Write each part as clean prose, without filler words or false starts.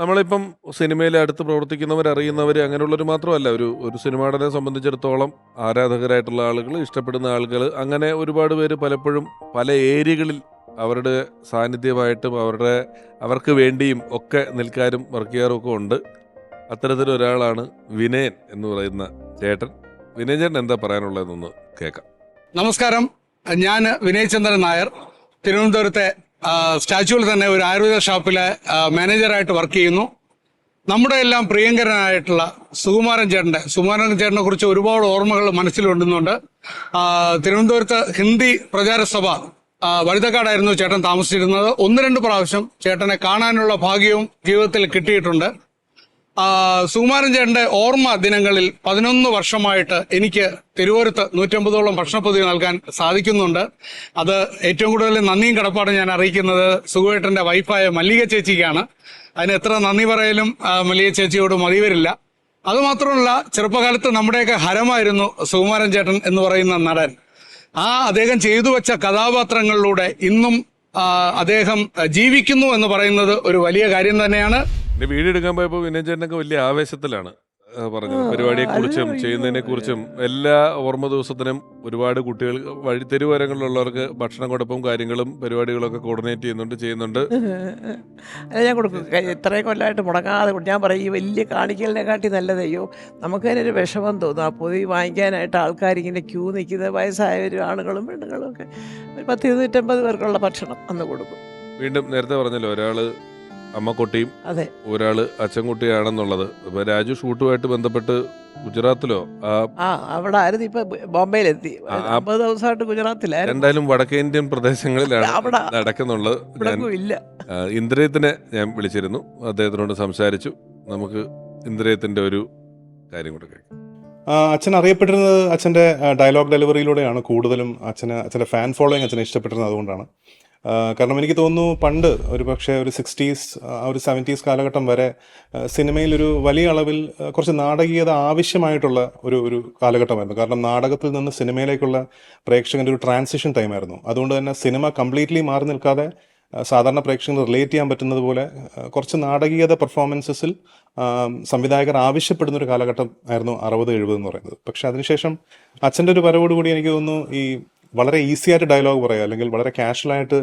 നമ്മളിപ്പം സിനിമയിൽ അടുത്ത് പ്രവർത്തിക്കുന്നവർ, അറിയുന്നവർ അങ്ങനെയുള്ളവർ മാത്രമല്ല. ഒരു ഒരു സിനിമാ നടനെ സംബന്ധിച്ചിടത്തോളം ആരാധകരായിട്ടുള്ള ആളുകൾ, ഇഷ്ടപ്പെടുന്ന ആളുകൾ, അങ്ങനെ ഒരുപാട് പേര് പലപ്പോഴും പല ഏരിയകളിൽ അവരുടെ സാന്നിധ്യമായിട്ടും അവർക്ക് വേണ്ടിയും ഒക്കെ നിൽക്കാനും വർക്ക് ചെയ്യാറും ഒക്കെ ഉണ്ട്. അത്തരത്തിലൊരാളാണ് വിനയൻ എന്ന് പറയുന്ന ചേട്ടൻ. വിനയൻ ചേട്ടൻ എന്താ പറയാനുള്ളതെന്നൊന്ന് കേൾക്കാം. നമസ്കാരം, ഞാൻ വിനയചന്ദ്രൻ നായർ. തിരുവനന്തപുരത്തെ സ്റ്റാച്യൂവിൽ തന്നെ ഒരു ആയുർവേദ ഷോപ്പിലെ മാനേജറായിട്ട് വർക്ക് ചെയ്യുന്നു. നമ്മുടെ എല്ലാം പ്രിയങ്കരനായിട്ടുള്ള സുകുമാരൻ ചേട്ടനെ കുറിച്ച് ഒരുപാട് ഓർമ്മകൾ മനസ്സിലുണ്ടെന്നുണ്ട്. തിരുവനന്തപുരത്ത് ഹിന്ദി പ്രചാരസഭ വഴുതക്കാടായിരുന്നു ചേട്ടൻ താമസിച്ചിരുന്നത്. 1-2 പ്രാവശ്യം ചേട്ടനെ കാണാനുള്ള ഭാഗ്യവും ജീവിതത്തിൽ കിട്ടിയിട്ടുണ്ട്. സുകുമാരൻ ചേട്ടന്റെ ഓർമ്മ ദിനങ്ങളിൽ 11 വർഷമായിട്ട് എനിക്ക് തിരുവോരത്ത് 150ഓളം ഭക്ഷണപ്പൊതി നൽകാൻ സാധിക്കുന്നുണ്ട്. അത് ഏറ്റവും കൂടുതൽ നന്ദിയും കടപ്പാടും ഞാൻ അറിയിക്കുന്നത് സുകുവേട്ടന്റെ വൈഫായ മല്ലിക ചേച്ചിക്കാണ്. അതിന് എത്ര നന്ദി പറയലും മല്ലിക ചേച്ചിയോട് മതി വരില്ല. അതുമാത്രമല്ല, ചെറുപ്പകാലത്ത് നമ്മുടെയൊക്കെ ഹരമായിരുന്നു സുകുമാരൻ ചേട്ടൻ എന്ന് പറയുന്ന നടൻ. അദ്ദേഹം ചെയ്തു വെച്ച കഥാപാത്രങ്ങളിലൂടെ ഇന്നും അദ്ദേഹം ജീവിക്കുന്നു എന്ന് പറയുന്നത് ഒരു വലിയ കാര്യം തന്നെയാണ്. വീഡിയോ എടുക്കാൻ പോയപ്പോൾ വിനയൻ ചേട്ടനൊക്കെ വലിയ ആവേശത്തിലാണ് പറഞ്ഞത്. പരിപാടിയെക്കുറിച്ചും ചെയ്യുന്നതിനെക്കുറിച്ചും എല്ലാ ഓർമ്മ ദിവസത്തിനും ഒരുപാട് കുട്ടികൾ തെരുവോരങ്ങളിലുള്ളവർക്ക് ഭക്ഷണം കൊടുപ്പും കാര്യങ്ങളും പരിപാടികളൊക്കെ കോർഡിനേറ്റ് ചെയ്യുന്നുണ്ട്. ഞാൻ കൊടുക്കും. ഇത്രയും കൊല്ലമായിട്ട് മുടങ്ങാതെ ഞാൻ പറയും, ഈ വലിയ കാണിക്കലിനെക്കാട്ടി നല്ലതയ്യോ നമുക്ക് അതിനൊരു വിഷമം തോന്നും. ആ പൊതി വാങ്ങിക്കാനായിട്ട് ആൾക്കാരിങ്ങനെ ക്യൂ നിൽക്കുന്നത്, വയസ്സായവരും ആണുങ്ങളും പെണ്ണുങ്ങളും ഒക്കെ. ഒരു 100-150 പേർക്കുള്ള ഭക്ഷണം അന്ന് കൊടുക്കും. വീണ്ടും നേരത്തെ പറഞ്ഞല്ലോ, ഒരാള് അമ്മക്കുട്ടിയും അതെ, ഒരാള് അച്ഛൻകുട്ടിയാണെന്നുള്ളത്. ഇപ്പൊ രാജു ഷൂട്ടുമായിട്ട് ബന്ധപ്പെട്ട് ഗുജറാത്തിലോ അവിടെ ആയിരുന്നു. ഇപ്പൊ ബോംബെയിലെത്തി. 50 ദിവസമായിട്ട് ഗുജറാത്തിലായിരുന്നു. എന്തായാലും വടക്കേ ഇന്ത്യൻ പ്രദേശങ്ങളിലാണ് നടക്കുന്നുള്ളത്. ഇന്ദ്രയത്തിനെ ഞാൻ വിളിച്ചിരുന്നു, അദ്ദേഹത്തിനോട് സംസാരിച്ചു. നമുക്ക് ഇന്ദ്രയത്തിന്റെ ഒരു കാര്യം കൂടെ കേൾക്കാം. അച്ഛൻ അറിയപ്പെട്ടിരുന്നത് അച്ഛൻ്റെ ഡയലോഗ് ഡെലിവറിയിലൂടെയാണ്. കൂടുതലും അച്ഛൻ്റെ ഫാൻ ഫോളോയിങ് അച്ഛനെ ഇഷ്ടപ്പെട്ടിരുന്നത് അതുകൊണ്ടാണ്. കാരണം എനിക്ക് തോന്നുന്നു പണ്ട് ഒരു പക്ഷേ ഒരു 60s ഒരു 70s കാലഘട്ടം വരെ സിനിമയിലൊരു വലിയ അളവിൽ കുറച്ച് നാടകീയത ആവശ്യമായിട്ടുള്ള ഒരു കാലഘട്ടമായിരുന്നു. കാരണം നാടകത്തിൽ നിന്ന് സിനിമയിലേക്കുള്ള പ്രേക്ഷകൻ്റെ ഒരു ട്രാൻസിഷൻ ടൈമായിരുന്നു. അതുകൊണ്ട് തന്നെ സിനിമ കംപ്ലീറ്റ്ലി മാറി നിൽക്കാതെ സാധാരണ പ്രേക്ഷകന് റിലേറ്റ് ചെയ്യാൻ പറ്റുന്നത് പോലെ കുറച്ച് നാടകീയത പെർഫോമൻസസിൽ സംവിധായകർ ആവശ്യപ്പെടുന്ന ഒരു കാലഘട്ടം ആയിരുന്നു 60-70 എന്ന് പറയുന്നത്. പക്ഷെ അതിനുശേഷം അച്ഛൻ്റെ ഒരു വരവോടുകൂടി എനിക്ക് തോന്നുന്നു ഈ വളരെ ഈസി ആയിട്ട് ഡയലോഗ് പറയുക, അല്ലെങ്കിൽ വളരെ കാഷ്വലായിട്ട്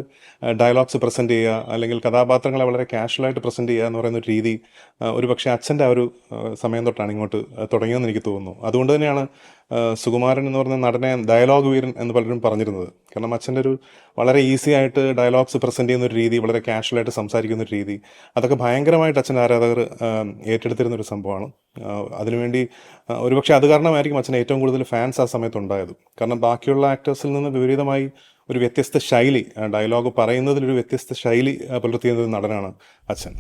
ഡയലോഗ്സ് പ്രസൻറ്റ് ചെയ്യുക, അല്ലെങ്കിൽ കഥാപാത്രങ്ങളെ വളരെ കാഷ്വലായിട്ട് പ്രസൻറ്റ് ചെയ്യുക എന്ന് പറയുന്ന ഒരു രീതി ഒരു പക്ഷേ അച്ഛൻ്റെ ആ ഒരു സമയം തൊട്ടാണ് ഇങ്ങോട്ട് തുടങ്ങിയതെന്ന് എനിക്ക് തോന്നുന്നു. അതുകൊണ്ട് തന്നെയാണ് സുകുമാരൻ എന്ന് പറയുന്ന നടനെ ഡയലോഗ് വീരൻ എന്ന് പലരും പറഞ്ഞിരുന്നത്. കാരണം അച്ഛൻ്റെ ഒരു വളരെ ഈസി ആയിട്ട് ഡയലോഗ്സ് പ്രസൻറ്റ് ചെയ്യുന്ന ഒരു രീതി, വളരെ കാഷ്വലായിട്ട് സംസാരിക്കുന്ന ഒരു രീതി, അതൊക്കെ ഭയങ്കരമായിട്ട് അച്ഛൻ്റെ ആരാധകർ ഏറ്റെടുത്തിരുന്നൊരു സംഭവമാണ്. അതിനുവേണ്ടി ഒരുപക്ഷെ അത് കാരണമായിരിക്കും അച്ഛന് ഏറ്റവും കൂടുതൽ ഫാൻസ് ആ സമയത്ത് ഉണ്ടായത്. കാരണം ബാക്കിയുള്ള ആക്ടേഴ്സിൽ നിന്ന് വിപരീതമായി ഒരു വ്യത്യസ്ത ശൈലി, ഡയലോഗ് പറയുന്നതിലൊരു വ്യത്യസ്ത ശൈലി പുലർത്തിയ നടനാണ് അച്ഛൻ.